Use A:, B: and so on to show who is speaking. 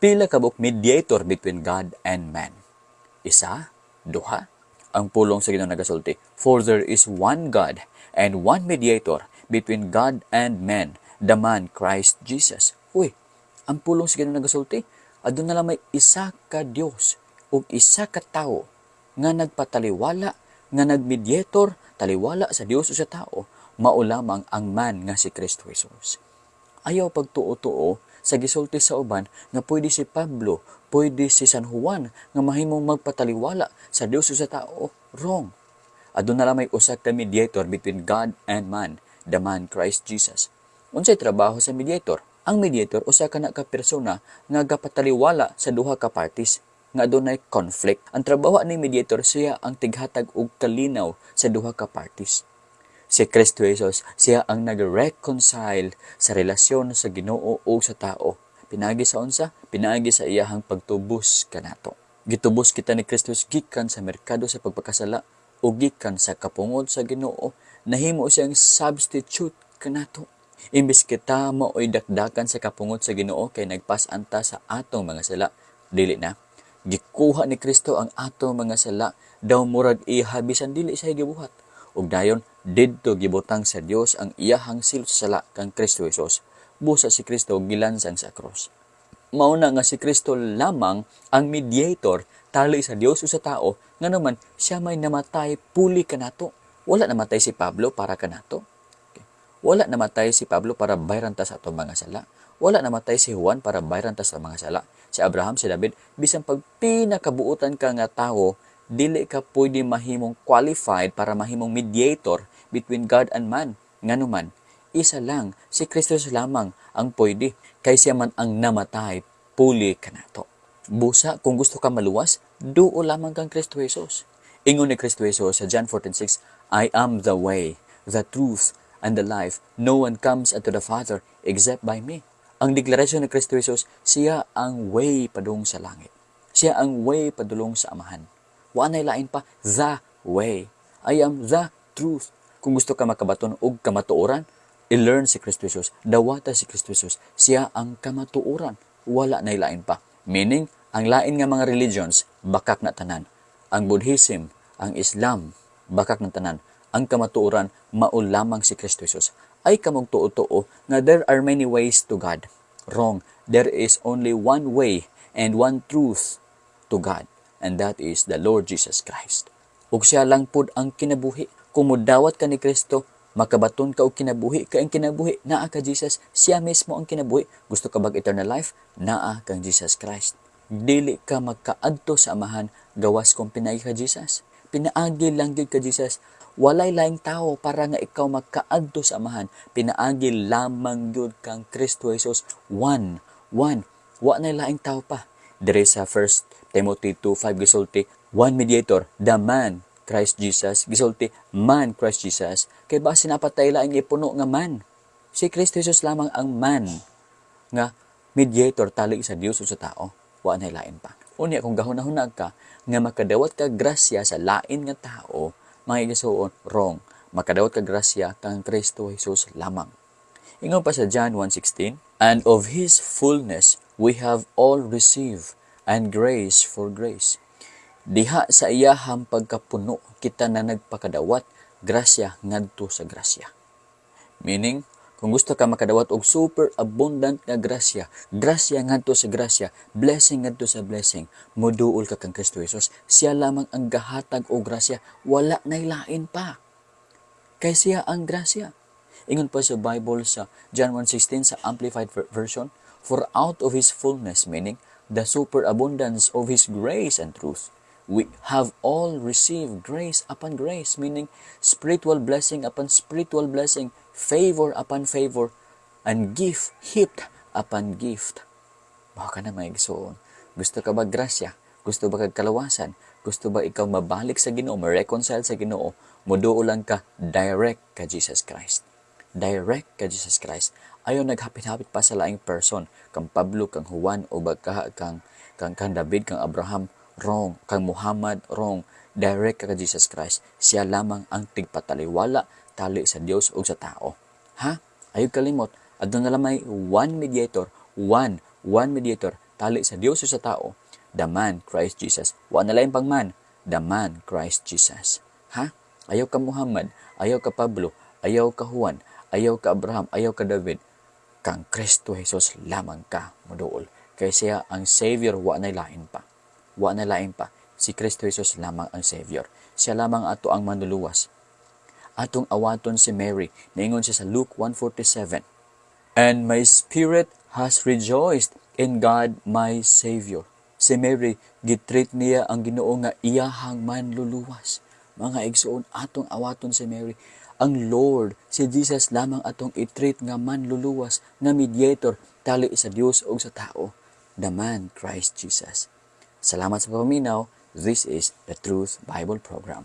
A: Pila ka buok mediator between God and man? Isa, duha. Ang pulong sa Ginoo nagasulti, for there is one God and one mediator between God and man, the man Christ Jesus. Uy, ang pulong sa Ginoo nagasulti, aduna lang may isa ka Dios ug isa ka tawo nga nagpataliwala, nga nagmediator, taliwala sa Dios o sa tao, mao lamang ang man nga si Kristo Jesus. Ayaw pagtuo-tuo sa gisulti sa uban nga pwede si Pablo, pwede si San Juan nga mahimong magpataliwala sa Dios o sa tao. Wrong. Aduna lang may usa ka mediator between God and man, the man Christ Jesus. Unsay trabaho sa mediator? Ang mediator usa ka na ka persona nga gapataliwala sa duha ka parties nga adunay conflict. Ang trabaho ni mediator siya ang tighatag og kalinaw sa duha ka parties. Si Kristo Jesus, siya ang nag-reconcile sa relasyon sa Ginoo o sa tao. Pinaagi sa unsa? Pinaagi sa iyahang pagtubos kanato. Gitubos kita ni Kristo gikan sa merkado sa pagpakasala o gikan sa kapungod sa Ginoo. Nahimo siyang substitute kanato. Imbis kita mao'y dakdakan sa kapungod sa Ginoo kay nagpasanta sa atong mga sala. Dili na. Gikuha ni Kristo ang atong mga sala daw murag ihabisan dili siya gibuhat. Ug dayon didto gibutang sa Dios ang iyahang sala kang Kristo Jesus. Busa si Kristo gilansang sa krus. Mauna nga si Kristo lamang ang mediator tali sa Dios o sa tao, nga naman siya may namatay puli kanato. Wala namatay si Pablo para kanato. Okay. Wala namatay si Pablo para bayran ta sa atong mga sala. Wala namatay si Juan para bayran ta sa mga sala. Si Abraham, si David, bisan pag pinakabuutan ka nga tawo, dili ka pwede mahimong qualified para mahimong mediator between God and man. Nganuman, isa lang, si Kristo lamang ang pwede, kay siya man ang namatay, puli kanato. Busa, kung gusto ka maluwas, duo lamang kang Kristo Jesus. Ingon ni Kristo Jesus sa John 14:6, I am the way, the truth, and the life. No one comes unto the Father except by me. Ang deklarasyon ni Kristo Jesus, siya ang way padung sa langit. Siya ang way padulong sa Amahan. Wa nay lain pa, the way. I am the truth. Kung gusto ka makabaton og kamatuoran, i-learn si Kristo Jesus. Dawata si Kristo Jesus. Siya ang kamatuoran. Wala nay lain pa. Meaning, ang lain nga mga religions, bakak na tanan. Ang Buddhism, ang Islam, bakak na tanan. Ang kamatuoran, mao lamang si Kristo Jesus. Ay kamong tuo-tuo na there are many ways to God. Wrong. There is only one way and one truth to God. And that is the Lord Jesus Christ. Ug siya lang pud ang kinabuhi. Kung mudawat ka ni Kristo, makabaton ka og kinabuhi, kay ang kinabuhi naa ka Jesus, siya mismo ang kinabuhi. Gusto ka bag eternal life? Naa kang Jesus Christ. Dili ka magkaadto sa Amahan gawas kung pinaagi ka Jesus. Pinaagi lang gyud ka Jesus. Walay laing tao para nga ikaw magkaadto sa Amahan. Pinaagi lamang gyud kang Kristo Jesus. One. Wa na laing tao pa. Diri sa 1 Timothy 2:5 gisulti, one mediator, the man Christ Jesus. Gisulti, man Christ Jesus. Kay ba sinapatay laing ipuno nga man? Si Kristo Jesus lamang ang man nga mediator tali sa Dios o sa tao. Wa na lain pa. Unya kung gahunahunag ka nga makadawat ka grasya sa lain nga tao, mga igasuon, wrong. Makadawat ka grasya kang Kristo Jesus lamang. Ingon pa sa John 1:16, and of His fullness we have all received, and grace for grace. Diha sa iyahang pagkapuno, kita na nagpakadawat, grasya ngadto sa grasya. Meaning, kung gusto ka makadawat og super abundant nga grasya, grasya ngadto sa grasya, blessing ngadto sa blessing, moduol ka kang Kristo Jesus. Siya lamang ang gahatag og grasya, wala nay lain pa. Kay siya ang grasya. Ingon pa sa Bible sa John 1:16 sa Amplified Version, for out of His fullness, meaning the superabundance of His grace and truth, we have all received grace upon grace, meaning spiritual blessing upon spiritual blessing, favor upon favor, and gift upon gift. Baka na may igsoon. Gusto ka ba grasya? Gusto ba kag kalawasan? Gusto ba ikaw mabalik sa Ginoo, ma-reconcile sa Ginoo? Muduo lang ka direct ka Jesus Christ. Direct ka Jesus Christ. Ayaw naghapit-hapit pa sa laing person, kang Pablo, kang Juan, o baka kang David, kang Abraham, wrong. Kang Muhammad, wrong. Direct ka Jesus Christ. Siya lamang ang tigpataliwala tali sa Dios o sa tao. Ha? Ayaw kalimot. Adto na lamay one mediator tali sa Dios o sa tao, the man Christ Jesus. Wa na lain pang man, the man Christ Jesus. Ha? Ayaw ka Muhammad, ayaw ka Pablo, ayaw ka Juan, ayaw ka Abraham, ayaw ka David. Kang Kristo Jesus lamang ka moduol. Kay siya ang Savior, wa na lain pa. Wa na lain pa. Si Kristo Jesus lamang ang Savior. Siya lamang ato ang manluluwas. Atong awaton si Mary, naingon siya sa Luke 1:47. And my spirit has rejoiced in God my Savior. Si Mary, gitreat niya ang Ginoo nga iyahang manluluwas. Mga igsoon, atong awaton si Mary. Ang Lord, si Jesus lamang atong itreat nga manluluwas, nga mediator, tali sa Dios o sa tao. The man Christ Jesus. Salamat sa paminaw. This is the Truth Bible Program.